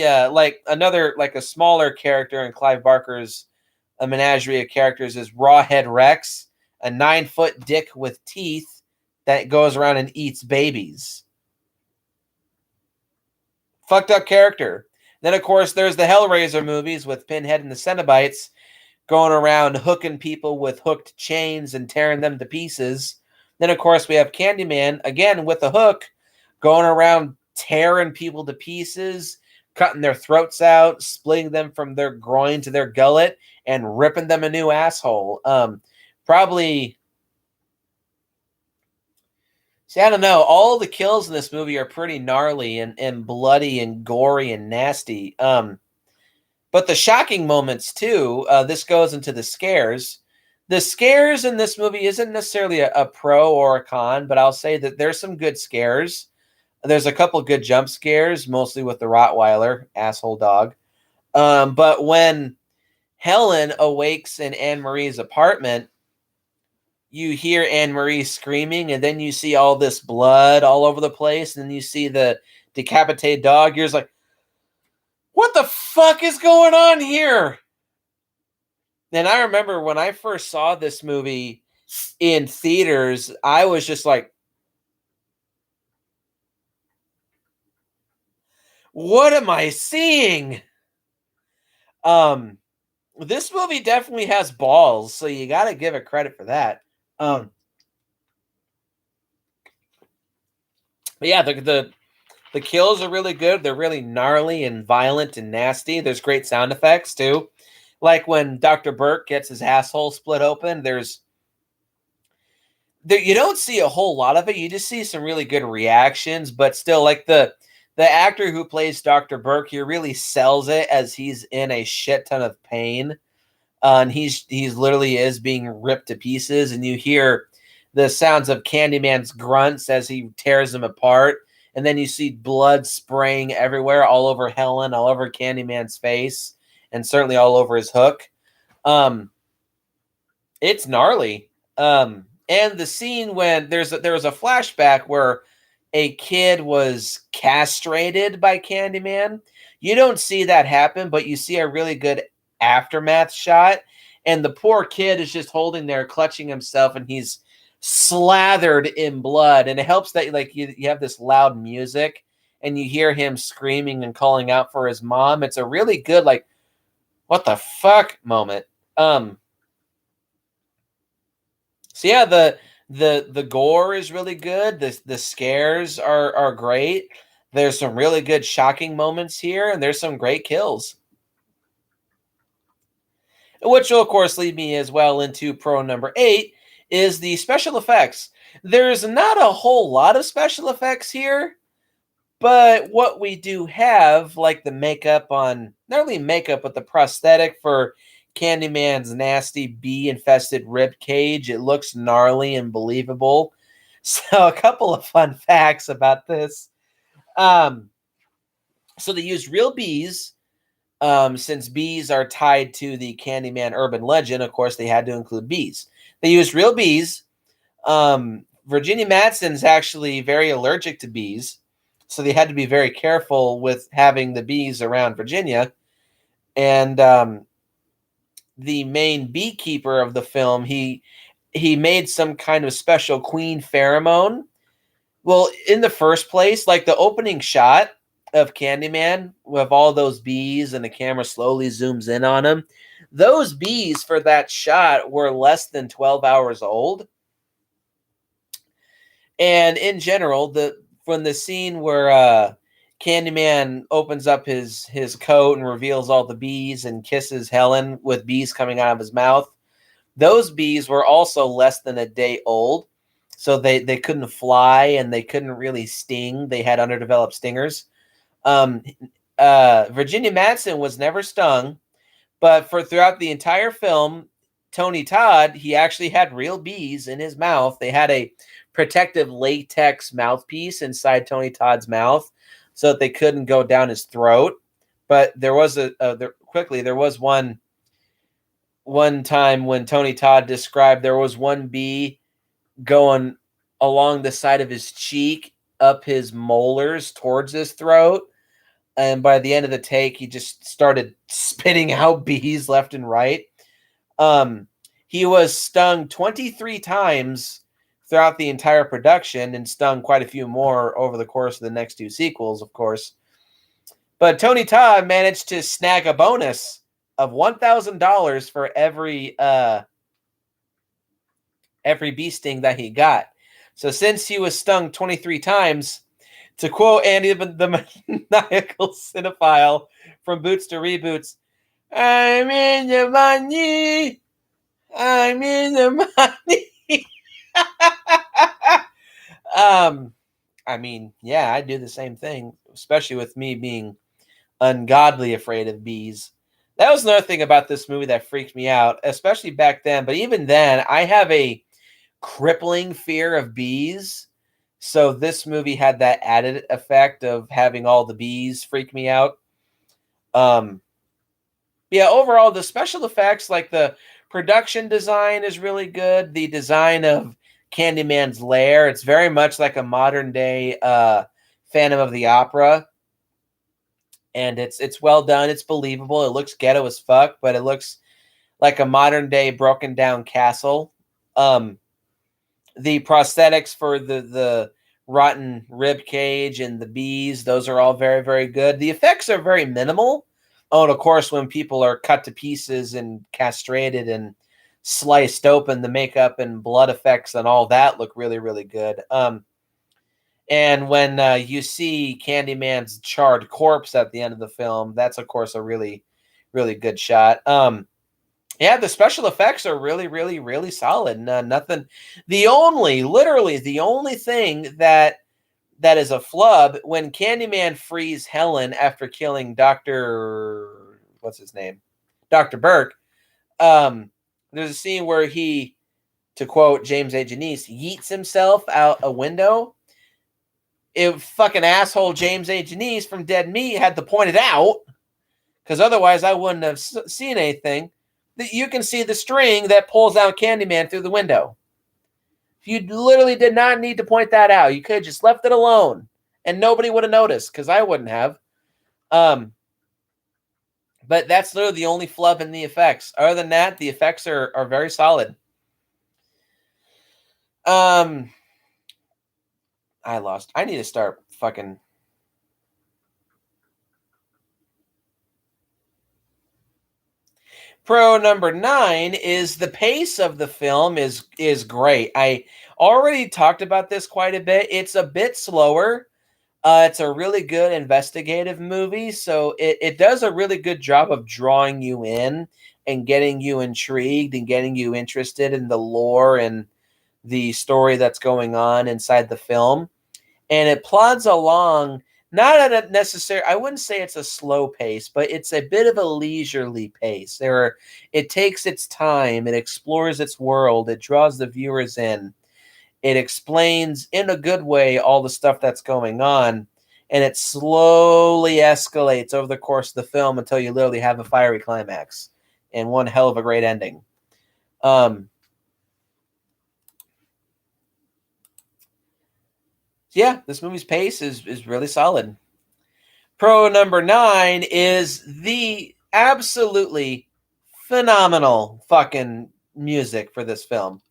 like another, like a smaller character in Clive Barker's a menagerie of characters is Rawhead Rex, a 9-foot dick with teeth that goes around and eats babies. Fucked up character. Then of course there's the Hellraiser movies with Pinhead and the Cenobites going around hooking people with hooked chains and tearing them to pieces. Then, of course, we have Candyman, again with a hook, going around tearing people to pieces, cutting their throats out, splitting them from their groin to their gullet, and ripping them a new asshole. Probably. See, I don't know. All the kills in this movie are pretty gnarly and bloody and gory and nasty. But the shocking moments too, this goes into the scares. The scares in this movie isn't necessarily a pro or a con, but I'll say that there's some good scares. There's a couple good jump scares, mostly with the Rottweiler, asshole dog. But when Helen awakes in Anne Marie's apartment, you hear Anne Marie screaming, and then you see all this blood all over the place, and then you see the decapitated dog. You're just like, what the fuck is going on here? And I remember when I first saw this movie in theaters, I was just like, what am I seeing? Um, this movie definitely has balls, so you got to give it credit for that. But yeah, the kills are really good. They're really gnarly and violent and nasty. There's great sound effects too. Like when Dr. Burke gets his asshole split open, you don't see a whole lot of it. You just see some really good reactions, but still, like the actor who plays Dr. Burke here really sells it as he's in a shit ton of pain. And he's literally is being ripped to pieces, and you hear the sounds of Candyman's grunts as he tears him apart. And then you see blood spraying everywhere, all over Helen, all over Candyman's face, and certainly all over his hook. It's gnarly. And the scene when there was a flashback where a kid was castrated by Candyman. You don't see that happen, but you see a really good aftermath shot, and the poor kid is just holding there, clutching himself, and he's slathered in blood. And it helps that like you have this loud music, and you hear him screaming and calling out for his mom. It's a really good like, what the fuck moment. So yeah, the gore is really good. The scares are great. There's some really good shocking moments here, and there's some great kills. Which will, of course, lead me as well into pro number 8 is the special effects. There's not a whole lot of special effects here, but what we do have, like the makeup on, not only makeup, but the prosthetic for Candyman's nasty bee-infested rib cage, it looks gnarly and believable. So a couple of fun facts about this. Um, so they used real bees. Since bees are tied to the Candyman urban legend, of course, they had to include bees. They used real bees. Virginia Madsen's actually very allergic to bees, so they had to be very careful with having the bees around Virginia. And the main beekeeper of the film, he made some kind of special queen pheromone. Well, in the first place, like the opening shot of Candyman with all those bees and the camera slowly zooms in on them, those bees for that shot were less than 12 hours old. And in general, from the scene where Candyman opens up his coat and reveals all the bees and kisses Helen with bees coming out of his mouth, those bees were also less than a day old. So they couldn't fly and they couldn't really sting. They had underdeveloped stingers. Virginia Madsen was never stung, but for throughout the entire film, Tony Todd, he actually had real bees in his mouth. They had a protective latex mouthpiece inside Tony Todd's mouth so that they couldn't go down his throat. But there was there was one time when Tony Todd described there was one bee going along the side of his cheek up his molars towards his throat. And by the end of the take, he just started spitting out bees left and right. He was stung 23 times throughout the entire production and stung quite a few more over the course of the next two sequels, of course. But Tony Todd managed to snag a bonus of $1,000 for every bee sting that he got. So since he was stung 23 times, to quote Andy the maniacal cinephile from Boots to Reboots, I'm in the money. I'm in the money. I mean, yeah, I do the same thing, especially with me being ungodly afraid of bees. That was another thing about this movie that freaked me out, especially back then. But even then, I have a crippling fear of bees. So this movie had that added effect of having all the bees freak me out. Yeah, overall, the special effects, like the production design is really good. The design of Candyman's lair, it's very much like a modern day Phantom of the Opera. And it's well done. It's believable. It looks ghetto as fuck, but it looks like a modern day broken down castle. The prosthetics for the rotten rib cage and the bees, those are all very, very good. The effects are very minimal. Oh, and of course, when people are cut to pieces and castrated and sliced open, the makeup and blood effects and all that look really, really good. And when you see Candyman's charred corpse at the end of the film, that's, of course, a really, really good shot. Yeah, the special effects are really, really, really solid. Nothing. Literally, the only thing that is a flub when Candyman frees Helen after killing what's his name, Dr. Burke. There's a scene where he, to quote James A. Janice, yeets himself out a window. If fucking asshole James A. Janice from Dead Meat had to point it out, because otherwise I wouldn't have seen anything. That you can see the string that pulls out Candyman through the window. You literally did not need to point that out. You could have just left it alone, and nobody would have noticed, because I wouldn't have. But that's literally the only flub in the effects. Other than that, the effects are very solid. I need to start fucking. Pro number 9 is the pace of the film is great. I already talked about this quite a bit. It's a bit slower. It's a really good investigative movie, so it does a really good job of drawing you in and getting you intrigued and getting you interested in the lore and the story that's going on inside the film. And it plods along, not at a necessary, I wouldn't say it's a slow pace, but it's a bit of a leisurely pace. It takes its time, it explores its world, it draws the viewers in, it explains in a good way all the stuff that's going on, and it slowly escalates over the course of the film until you literally have a fiery climax and one hell of a great ending. Um, yeah, this movie's pace is really solid. Pro number 9 is the absolutely phenomenal fucking music for this film.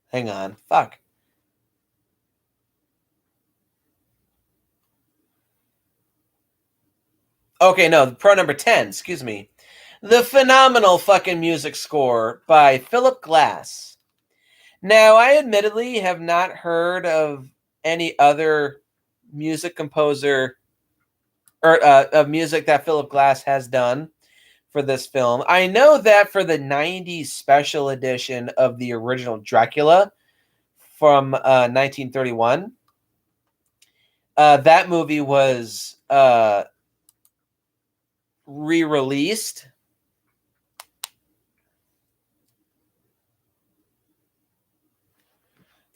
Hang on. Fuck. Okay, no, pro number 10, excuse me. The phenomenal fucking music score by Philip Glass. Now, I admittedly have not heard of any other music composer or of music that Philip Glass has done for this film. I know that for the 90s special edition of the original Dracula from 1931, that movie was re-released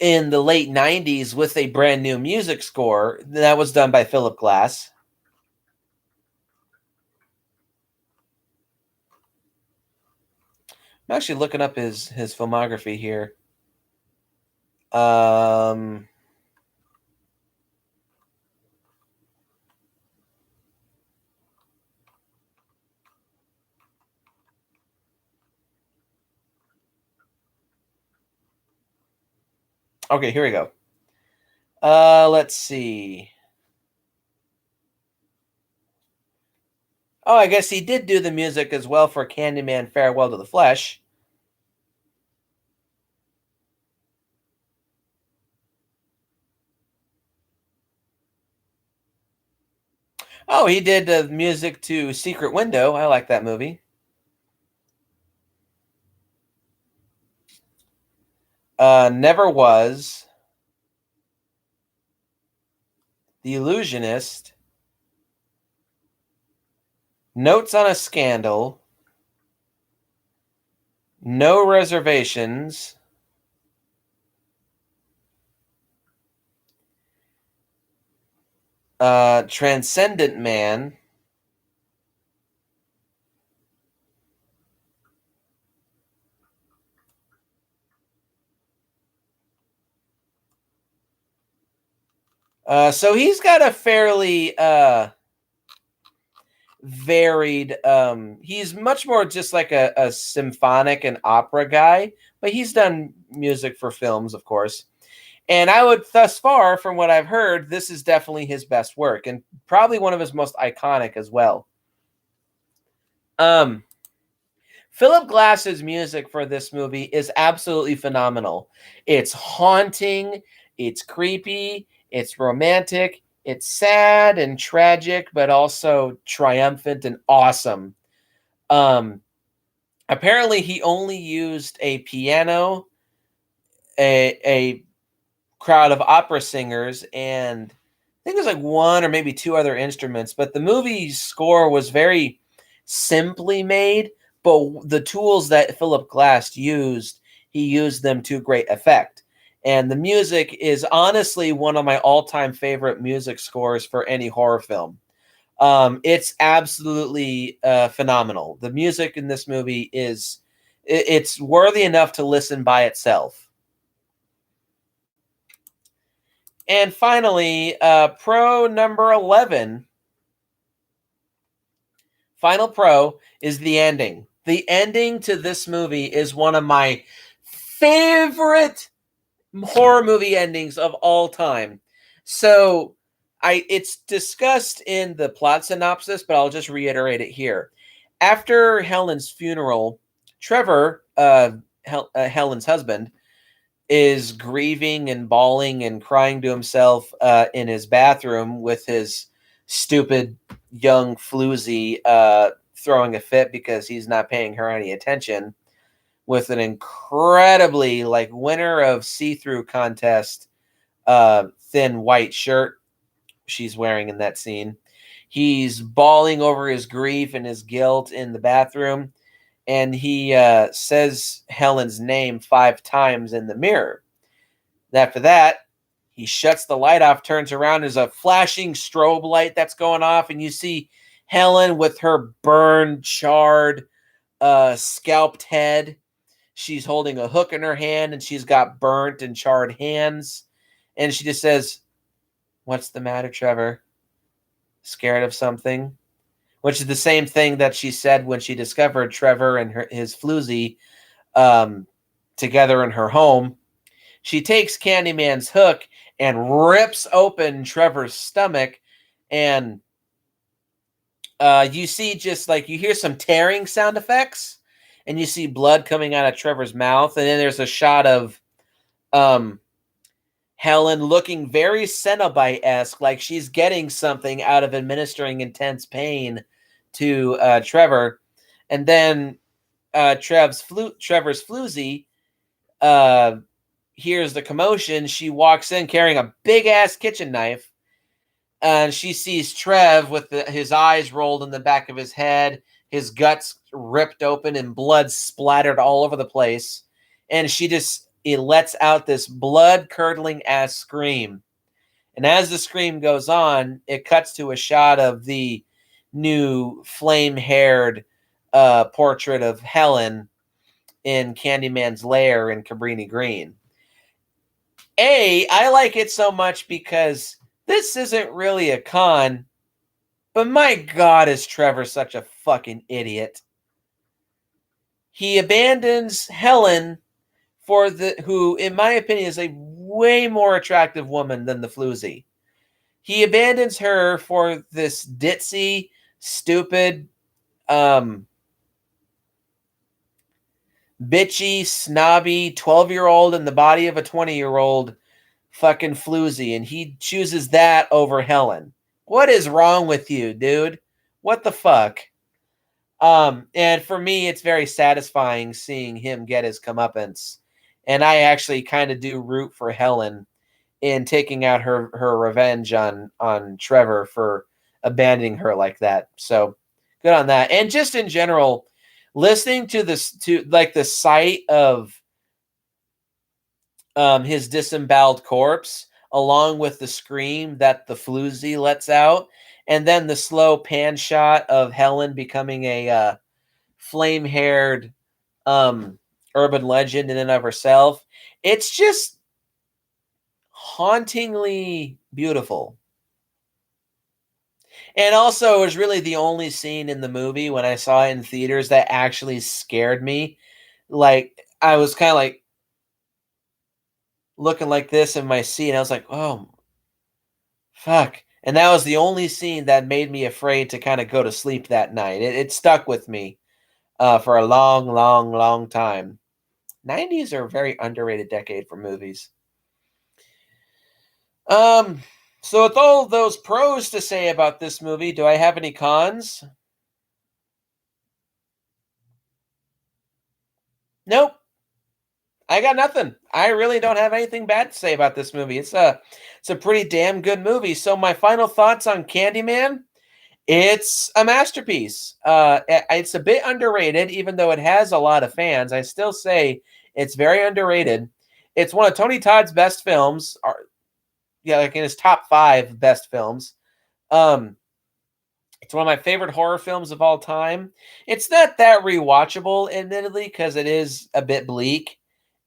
in the late 90s with a brand new music score that was done by Philip Glass. I'm actually looking up his filmography here. Um, okay, here we go. Let's see. Oh, I guess he did do the music as well for Candyman Farewell to the Flesh. Oh, he did the music to Secret Window. I like that movie. Never Was, The Illusionist, Notes on a Scandal, No Reservations, Transcendent Man, so he's got a fairly varied. He's much more just like a symphonic and opera guy, but he's done music for films, of course. And I would, thus far, from what I've heard, this is definitely his best work and probably one of his most iconic as well. Um, Philip Glass's music for this movie is absolutely phenomenal. It's haunting, it's creepy, it's romantic, it's sad and tragic, but also triumphant and awesome. Um, Apparently, he only used a piano, a crowd of opera singers, and I think there's like one or maybe two other instruments, but the movie score was very simply made, but the tools that Philip Glass used, he used them to great effect. And the music is honestly one of my all-time favorite music scores for any horror film. It's absolutely phenomenal. The music in this movie it's worthy enough to listen by itself. And finally, pro number 11, final pro, is the ending. The ending to this movie is one of my favorite horror movie endings of all time. So it's discussed in the plot synopsis, but I'll just reiterate it here. After Helen's funeral, Trevor, Helen's husband, is grieving and bawling and crying to himself in his bathroom with his stupid young floozy throwing a fit because he's not paying her any attention, with an incredibly like winner of see-through contest thin white shirt she's wearing in that scene. He's bawling over his grief and his guilt in the bathroom, and he says Helen's name 5 times in the mirror. After that, he shuts the light off, turns around, there's a flashing strobe light that's going off, and you see Helen with her burned, charred, scalped head. She's holding a hook in her hand, and she's got burnt and charred hands. And she just says, "What's the matter, Trevor? Scared of something?" Which is the same thing that she said when she discovered Trevor and his floozy together in her home. She takes Candyman's hook and rips open Trevor's stomach, and you see just like you hear some tearing sound effects, and you see blood coming out of Trevor's mouth, and then there's a shot of Helen looking very Cenobite-esque, like she's getting something out of administering intense pain to Trevor. And then Trevor's floozy hears the commotion. She walks in carrying a big-ass kitchen knife, and she sees Trev with his eyes rolled in the back of his head, his guts ripped open and blood splattered all over the place. And it lets out this blood-curdling ass scream. And as the scream goes on, it cuts to a shot of the new flame-haired portrait of Helen in Candyman's lair in Cabrini Green. I like it so much because this isn't really a con, but my God, is Trevor such a fucking idiot. He abandons Helen for who, in my opinion, is a way more attractive woman than the floozy. He abandons her for this ditzy, stupid, bitchy, snobby 12-year-old in the body of a 20-year-old fucking floozy, and he chooses that over Helen. What is wrong with you, dude? What the fuck? And for me, it's very satisfying seeing him get his comeuppance. And I actually kind of do root for Helen in taking out her revenge on Trevor for abandoning her like that. So good on that. And just in general, listening to the sight of his disemboweled corpse, along with the scream that the floozy lets out, and then the slow pan shot of Helen becoming a flame-haired urban legend in and of herself. It's just hauntingly beautiful. And also, it was really the only scene in the movie when I saw it in theaters that actually scared me. Like, I was kind of like looking like this in my seat, and I was like, oh, fuck. And that was the only scene that made me afraid to kind of go to sleep that night. It stuck with me for a long, long, long time. 90s are a very underrated decade for movies. So with all those pros to say about this movie, do I have any cons? Nope. I got nothing. I really don't have anything bad to say about this movie. It's a pretty damn good movie. So my final thoughts on Candyman, it's a masterpiece. It's a bit underrated, even though it has a lot of fans. I still say it's very underrated. It's one of Tony Todd's best films. Like in his top 5 best films. It's one of my favorite horror films of all time. It's not that rewatchable, admittedly, because it is a bit bleak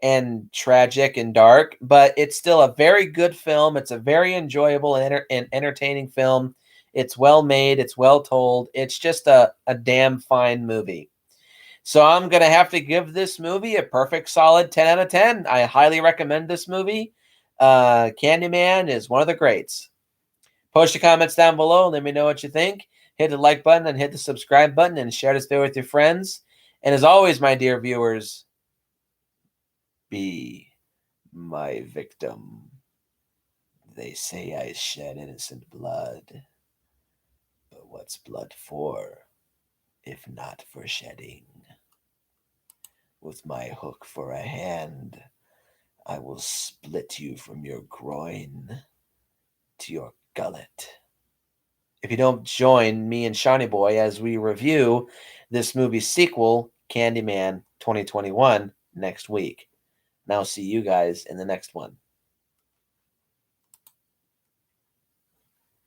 and tragic and dark, but it's still a very good film. It's a very enjoyable and entertaining film. It's well made. It's well told. It's just a damn fine movie. So I'm going to have to give this movie a perfect solid 10 out of 10. I highly recommend this movie. Candyman is one of the greats. Post your comments down below and let me know what you think. Hit the like button and hit the subscribe button and share this video with your friends. And as always, my dear viewers, be My victim. They say I shed innocent blood, but what's blood for, if not for shedding? With my hook for a hand, I will split you from your groin to your gullet. If you don't join me and Shawnee Boy as we review this movie's sequel, Candyman 2021, next week. And I'll see you guys in the next one.